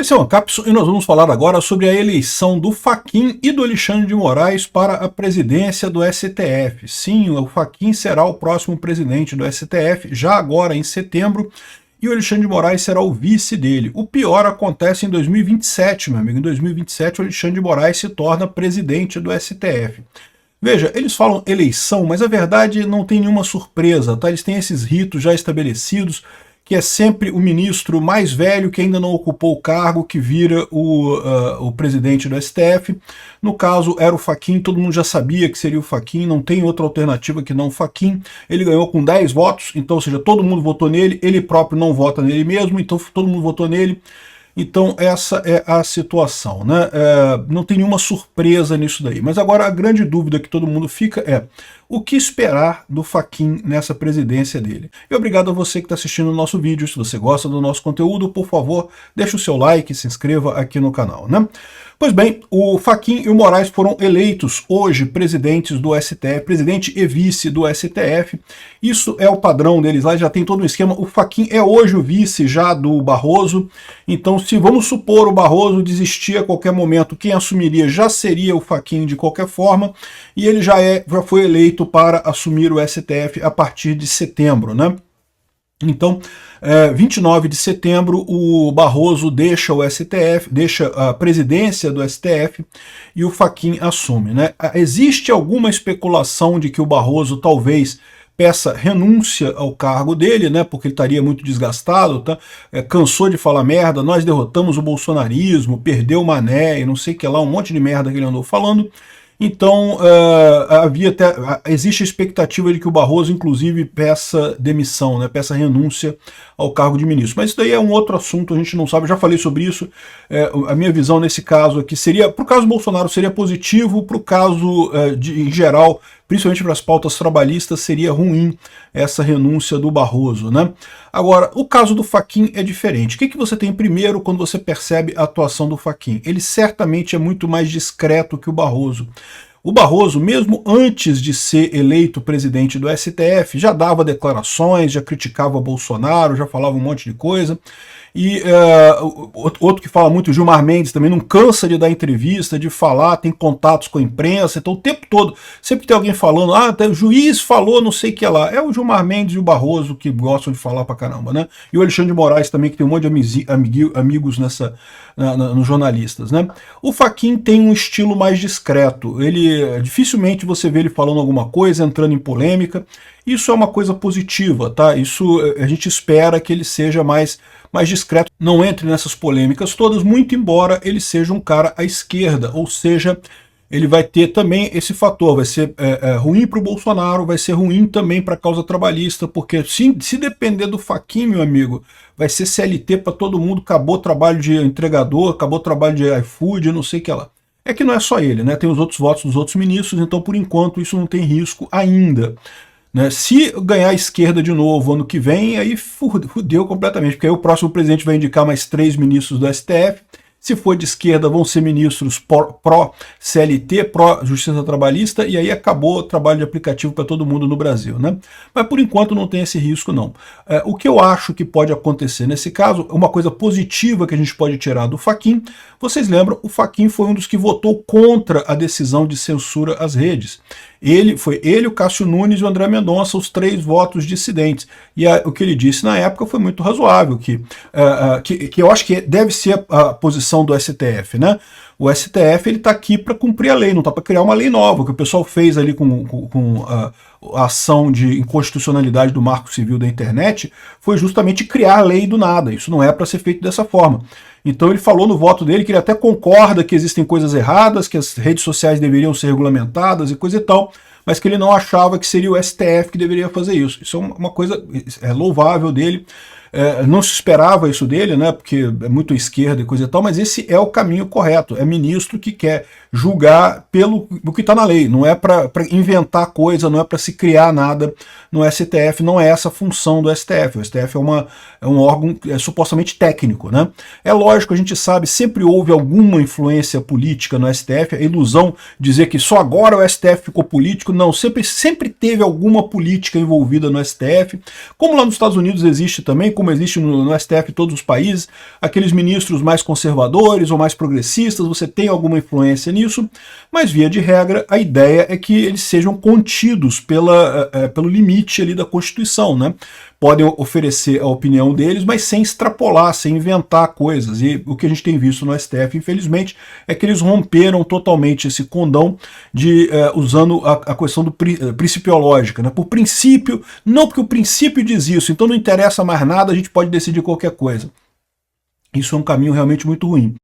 Esse é o Ancapso e nós vamos falar agora sobre a eleição do Fachin e do Alexandre de Moraes para a presidência do STF. Sim, o Fachin será o próximo presidente do STF, já agora em setembro, e o Alexandre de Moraes será o vice dele. O pior acontece em 2027, meu amigo. Em 2027 o Alexandre de Moraes se torna presidente do STF. Veja, eles falam eleição, mas a verdade não tem nenhuma surpresa, tá? Eles têm esses ritos já estabelecidos, que é sempre o ministro mais velho que ainda não ocupou o cargo que vira o presidente do STF. No caso, era o Fachin, todo mundo já sabia que seria o Fachin, não tem outra alternativa que não o Fachin. Ele ganhou com 10 votos, então, ou seja, todo mundo votou nele, ele próprio não vota nele mesmo, então todo mundo votou nele. Então essa é a situação, né? Não tem nenhuma surpresa nisso daí. Mas agora a grande dúvida que todo mundo fica é: o que esperar do Fachin nessa presidência dele? E obrigado a você que está assistindo o nosso vídeo. Se você gosta do nosso conteúdo, por favor, deixe o seu like e se inscreva aqui no canal, né? Pois bem, o Fachin e o Moraes foram eleitos hoje presidentes do STF, presidente e vice do STF. Isso é o padrão deles lá, já tem todo um esquema. O Fachin é hoje o vice já do Barroso, então se vamos supor o Barroso desistir a qualquer momento, quem assumiria já seria o Fachin de qualquer forma, e ele já foi eleito para assumir o STF a partir de setembro, né? Então, 29 de setembro, o Barroso deixa o STF, deixa a presidência do STF e o Fachin assume, né? Existe alguma especulação de que o Barroso talvez peça renúncia ao cargo dele, né? Porque ele estaria muito desgastado, tá? Cansou de falar merda, nós derrotamos o bolsonarismo, perdeu o Mané e não sei o que lá, um monte de merda que ele andou falando. Então, existe a expectativa de que o Barroso, inclusive, peça demissão, né, peça renúncia ao cargo de ministro. Mas isso daí é um outro assunto, a gente não sabe, eu já falei sobre isso. A minha visão nesse caso aqui seria, para o caso Bolsonaro seria positivo, para o caso em geral, principalmente para as pautas trabalhistas, seria ruim essa renúncia do Barroso, né? Agora, o caso do Fachin é diferente. O que você tem primeiro quando você percebe a atuação do Fachin? Ele certamente é muito mais discreto que o Barroso. O Barroso, mesmo antes de ser eleito presidente do STF, já dava declarações, já criticava Bolsonaro, já falava um monte de coisa. E outro que fala muito, o Gilmar Mendes, também não cansa de dar entrevista, de falar, tem contatos com a imprensa, então o tempo todo, sempre tem alguém falando, o juiz falou não sei o que lá. É o Gilmar Mendes e o Barroso que gostam de falar pra caramba, né? E o Alexandre de Moraes também, que tem um monte de amigos nos jornalistas, né? O Fachin tem um estilo mais discreto, dificilmente você vê ele falando alguma coisa, entrando em polêmica. Isso é uma coisa positiva, tá? Isso a gente espera que ele seja mais discreto, não entre nessas polêmicas todas, muito embora ele seja um cara à esquerda, ou seja, ele vai ter também esse fator, vai ser ruim para o Bolsonaro, vai ser ruim também para a causa trabalhista, porque se depender do Fachin, meu amigo, vai ser CLT para todo mundo, acabou o trabalho de entregador, acabou o trabalho de iFood, não sei o que lá. É que não é só ele, né? Tem os outros votos dos outros ministros, então por enquanto isso não tem risco ainda. Né? Se ganhar a esquerda de novo ano que vem, aí fudeu completamente, porque aí o próximo presidente vai indicar mais 3 ministros do STF. Se for de esquerda, vão ser ministros pró-CLT, pró-Justiça Trabalhista, e aí acabou o trabalho de aplicativo para todo mundo no Brasil, né? Mas por enquanto não tem esse risco, não. O que eu acho que pode acontecer nesse caso, uma coisa positiva que a gente pode tirar do Fachin, vocês lembram, o Fachin foi um dos que votou contra a decisão de censura às redes. Foi ele, o Cássio Nunes e o André Mendonça, os 3 votos dissidentes. E o que ele disse na época foi muito razoável, que eu acho que deve ser a posição do STF, né? O STF ele está aqui para cumprir a lei, não está para criar uma lei nova. O que o pessoal fez ali com a ação de inconstitucionalidade do Marco Civil da Internet foi justamente criar a lei do nada. Isso não é para ser feito dessa forma. Então ele falou no voto dele que ele até concorda que existem coisas erradas, que as redes sociais deveriam ser regulamentadas e coisa e tal, mas que ele não achava que seria o STF que deveria fazer isso. Isso é uma coisa louvável dele. Não se esperava isso dele, né, porque é muito à esquerda e coisa e tal, mas esse é o caminho correto. É ministro que quer julgar pelo que está na lei, não é para inventar coisa, não é para se criar nada no STF, não é essa a função do STF. O STF é um órgão supostamente técnico, né? É lógico, a gente sabe, sempre houve alguma influência política no STF, a ilusão de dizer que só agora o STF ficou político não, sempre teve alguma política envolvida no STF, como lá nos Estados Unidos existe também, como existe no STF em todos os países, aqueles ministros mais conservadores ou mais progressistas, você tem alguma influência nisso, mas via de regra a ideia é que eles sejam contidos pelo limite ali da Constituição, né? Podem oferecer a opinião deles, mas sem extrapolar, sem inventar coisas. E o que a gente tem visto no STF, infelizmente, é que eles romperam totalmente esse condão usando a questão do principiológica, né? Por princípio, não porque o princípio diz isso, então não interessa mais nada, a gente pode decidir qualquer coisa. Isso é um caminho realmente muito ruim.